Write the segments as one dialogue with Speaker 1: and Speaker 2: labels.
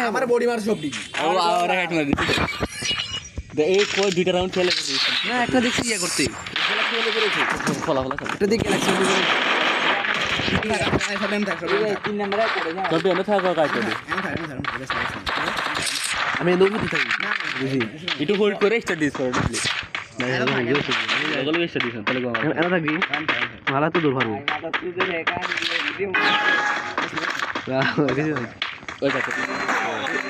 Speaker 1: আমার বডি মার সব দিই
Speaker 2: और हेड मार दी दे एक कोई दुटा राउंड खेले
Speaker 1: না একটা দেখছি ইয়া করতে
Speaker 2: फला फला
Speaker 1: একটা দিকে গ্যালাক্সি তিন নম্বরে করে যা
Speaker 2: तो भी था का कर दे
Speaker 1: আমি দৌড়তে থাকি বুঝি
Speaker 2: इटू होल्ड करे स्टार्ट दिस कर प्लीज लगल के स्टार्ट दिस তাহলে গো আমার
Speaker 1: এনা থাকি মালা তো দূর পারবো
Speaker 2: ওই কাছে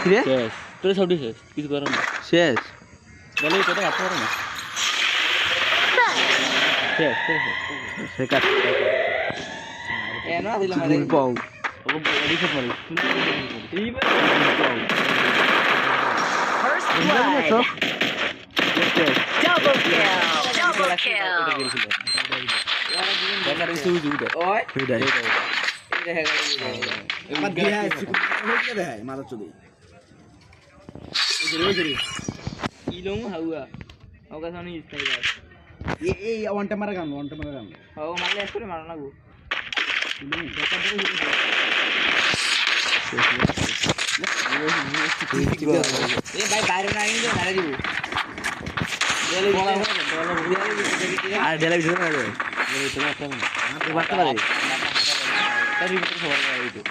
Speaker 1: কি রে
Speaker 2: শেষ তোর সব শেষ কিছু করো না
Speaker 1: শেষ
Speaker 2: বলে এটা হাত করো না শেষ
Speaker 1: সে কাট এনা দিলাম আরে পাও
Speaker 2: ও বডি শট মারি
Speaker 3: First blood. Double kill. Double kill.
Speaker 2: দেখা রে সুই দুইটা
Speaker 1: ওই
Speaker 2: দুইটা
Speaker 1: আমার দিয়া আছে দেখাই মারা চলে
Speaker 4: ইলং হাওয়া ওকা সামনে ইস্তাই বাস
Speaker 1: এই ওয়ানটা মারা গান
Speaker 4: হাও মারলে একটু মারো না গো এ ভাই বাইরে না গিয়ে মারা দিব
Speaker 1: আর ডেলা ভিতরে না রে
Speaker 2: তুমি একটা না
Speaker 1: বাড়তে পারে
Speaker 2: তার ভিতরে সবার লাগে তো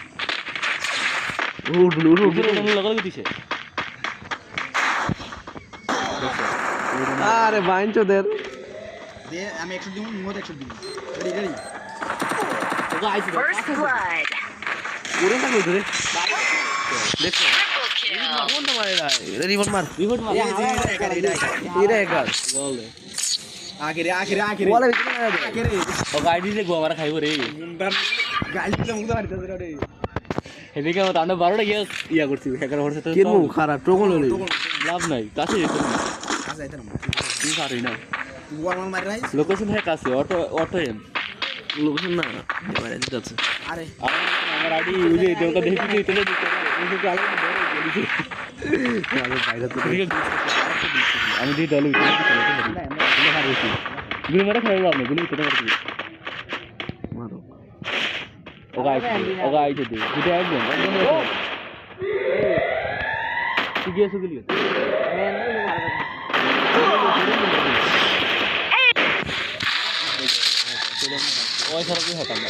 Speaker 1: উড়
Speaker 2: লগল দিছে
Speaker 1: আরে বাইনচোদের
Speaker 5: দে আমি 100 দিব মোদ 100 দিব রেডি
Speaker 2: ওগো আইছে
Speaker 3: First blood.
Speaker 1: ওরে না কই ধরে দেখো
Speaker 3: Triple kill.
Speaker 1: কোন না মারে রে রিমোট মার
Speaker 2: রিমোট মার
Speaker 1: ইরে একার
Speaker 2: বল দে
Speaker 5: আখেরে
Speaker 1: ওয়ালা ভিতরে মারা দে
Speaker 5: আখেরে
Speaker 2: ও গাইডি রে গো আমার খাইবো রে
Speaker 5: মুন্ডার গালিতে মুখ মারতে রে
Speaker 2: এদিকে আমরা 12টা ইয়া করছি হ্যাকার হচ্ছে তো
Speaker 1: কিরমু খারাপ টোকন হলো
Speaker 2: লাভ নাই কাছে যেতে না
Speaker 5: কাছে যাইতে না
Speaker 2: তুই পারি না
Speaker 5: ওয়ান ওয়ান মারি রাইস
Speaker 2: লোকেশন হ্যাক আছে অটো এম
Speaker 1: লোকেশন না এবারে দিতে আছে
Speaker 5: আরে
Speaker 2: আমার আইডি উজে দেওকা দেখি তুই তোলে দিতে কিন্তু আলো ধরে গেলি
Speaker 1: আরে বাইরে তো
Speaker 2: আমি দিয়ে দলে উঠে চলে হারিয়েছি গুলি মারা খাইবো আপনি গুলি উঠতে পারছি
Speaker 1: মারো
Speaker 2: ওগা আইছে দে দুটো একদম তুই গিয়েছো গুলি ওই সারা কি হতাম না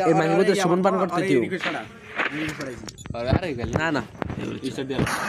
Speaker 1: এই মাইনের মধ্যে সুমন পান করতে দিও
Speaker 2: আরে গেল
Speaker 1: না না
Speaker 2: স্টার্ট দিয়া